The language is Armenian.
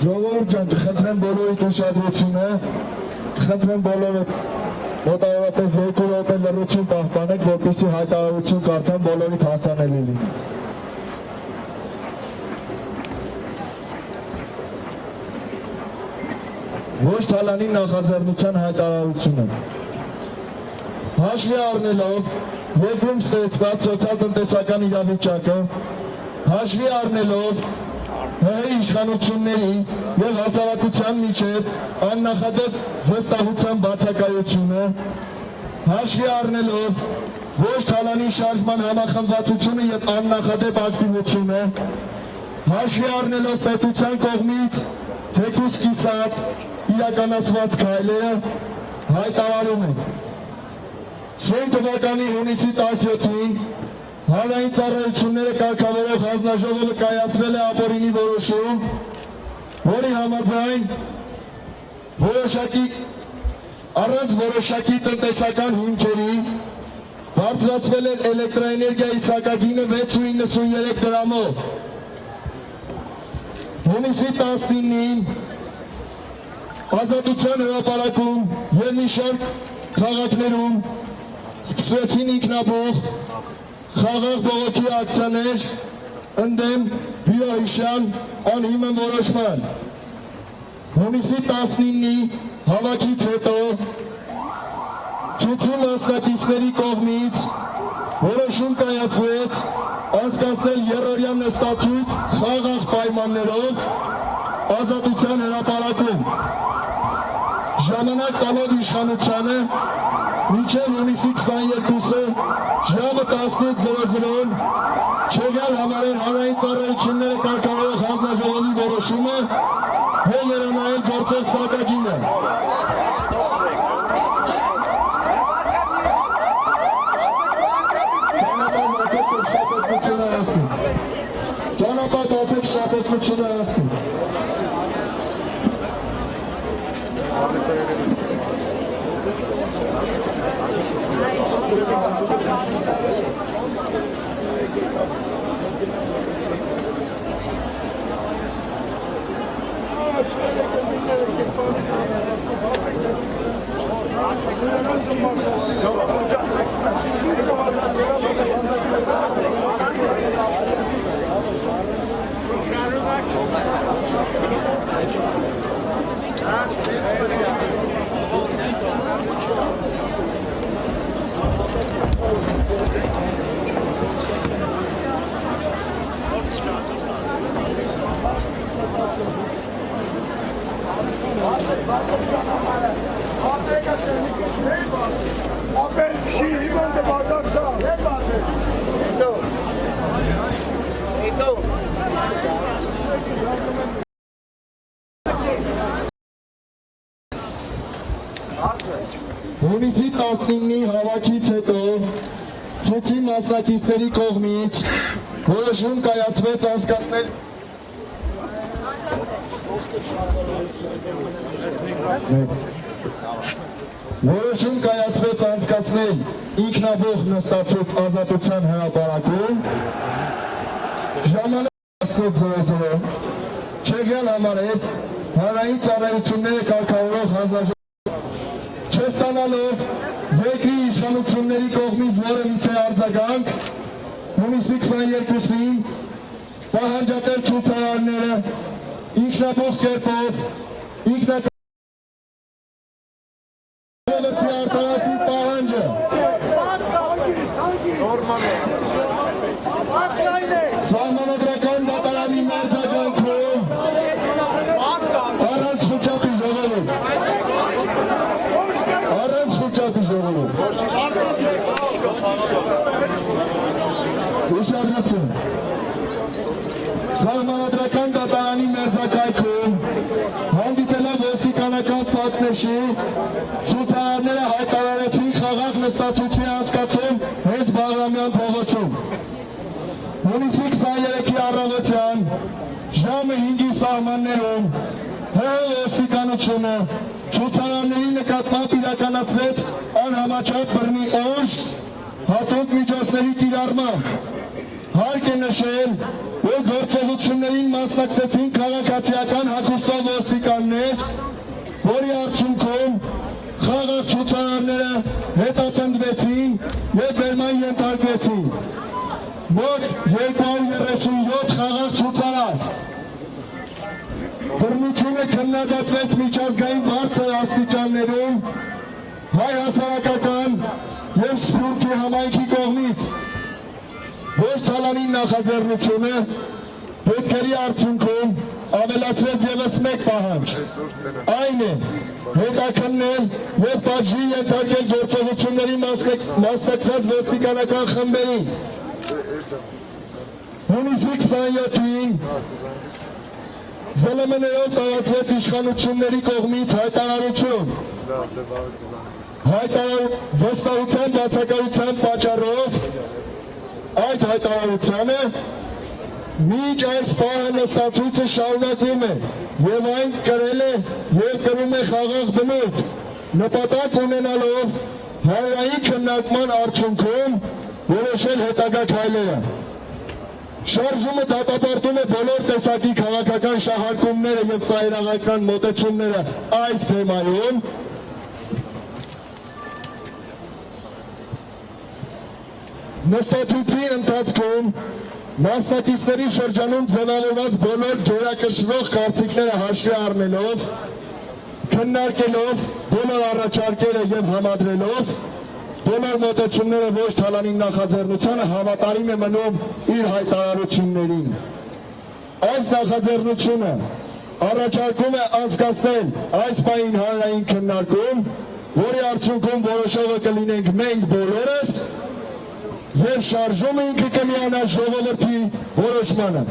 Ժողովուրդ ջան, խնդրեմ բոլորիդ ուշադրությունը, խնդրեմ բոլորը մոտավորապես 2 րոպե լռություն պահպանեք, որպեսզի հայտարարություն կարդամ բոլորիդ հասանելի լինի։ Ոչ Թալանի նախաձեռնության հայտարարությունը։ Հաշվի առնելով երկրում ստեղծված սոցիալ-տնտեսական իրավիճակը, հաշվի առնելով ՀՀ իշխանությունների և հասարակության միջև աննախադեպ վստահության բացակայությունը, հաշվի առնելով ոչ Թալանի շարժման համախմբվածությունը և աննախադեպ ակտիվությունը, հաշվի առնելով պետության կողմից թեկուզ կիսատ իրականացված քայլերը հայտարարում ենք։ Սույն թվականի հունիսի 17-ին հանրային ծառայությունները կարգավորող հանձնաժողովը կայացրել է ապօրինի որոշում, որի համաձայն առանց որոշակի տնտեսական հիմքերի բարձրացվել է էլեկտրաէներգիայի սակագինը 6.93 դրամով։ Հունիսի 19-ին Ազատության հրապարակում և մի շարք քաղաքներում սկսվեցին ինքնաբուխ խաղաղ բողոքի ակցիաներ ընդդեմ վիրահիշյան անհիմն որոշման։ Հունիսի 19-ի հավաքից հետո ցուցում մասնակիցների կողմից որոշում կայացվեց անցկացնել երրորդյա նստացույց խաղաղ պայմաններով Ազատության հրապարակում։ Ժամանակ տալով իշխանությանը մինչև հունիսի 22-ը ժամը 18:00 չեղյալ համարել հանրային ծառայությունները կարգավորող հանձնաժողովի որոշումը հել երանայել գործող սակագինը։ Ճանապարհ բացեք շահպետությունը ասում։ Հունիսի 19-ի հավաքից հետո ցուցի մասնակիցների կողմից որոշում կայացվեց անցկացնել ինքնաբուխ նստացույց Ազատության հրապարակում ժամանակ 18:00 չեղյալ համարել հանրային ծառայությունները կարգավորող հանձնաժողովը չստանալով երկրի իշխանությունների կողմից որևիցե արձագանք հունիսի 22-ին պահանջատեր ցուցարարները ինքնաբուխ կերպով արտարացի պահանջը սահմանադրական դատարանի մարտահրավերում առանց խոչապի ժողովուրդ Ուշադրություն Սահմանադրական դատարանի մերձակայքում հանդիպելով ոստիկանական պատնեշի ցուցարարները հայտարարեցին խաղաղ նստացույցի անցկացում հենց Բաղրամյան փողոցում։ Հունիսի 23-ի առավոտյան ժամը 5-ի սահմաններում ՀՀ ոստիկանությունը ցուցարարների նկատմամբ իրականացրեց անհամաչափ բռնի օժ հատուկ միջոցների կիրառմամբ։ Հարկ է նշել, որ գործողություններին մասնակցեցին քաղաքացիական հագուստով էր, որի արդյունքում խաղաղ ցուցարարները հետապնդվեցին և բերման ենթարկվեցին։ Մոտ 237 խաղաղ ցուցարար։ Բռնությունը քննադատվեց միջազգային բարձր աստիճաններում հայ հասարակական և սփյուռքի համայնքի կողմից։ Ոչ թալանի նախաձեռնությունը պետքերի արդյունքում ավելացրեց ևս մեկ պահանջ, այն է հետաքննել և պատժի ենթարկել գործողությունների մասնակցած ոստիկանական խմբերին։ Հունիսի 27-ին ԶԼՄ-ներով տարածվեց իշխանությունների կողմից հայտարարություն։ Վստահության բացակայության պատճառով այդ հայտարարությանը մինչ այս պահը նստացույցը շարունակվում է և այն կրել է և կրում է խաղաղ բնույթ, նպատակ ունենալով հանրային քննարկման արդյունքում որոշել հետագա քայլերը։ Շարժումը դատապարտում է բոլոր տեսակի քաղաքական շահարկումները և ծայրահեղական մոտեցումները այս թեմայում։ Նստացույցի ընթացքում մասնակիցների շրջանում ձևավորված բոլոր գերակշռող կարծիքները հաշվի առնելով, քննարկելով բոլոր առաջարկները և համադրելով, բոլոր մոտեցումները ոչ թալանի նախաձեռնությանը հավատարիմ է մնում իր հայտարարություններին։ Այս նախաձեռնությունը առաջարկում է անցկացնել այս պահին հանրային քննարկում, որի արդյունքում որոշողը կլինենք մենք բոլորս և շարժումը ինքը կմիանա ժողովրդի որոշմանը։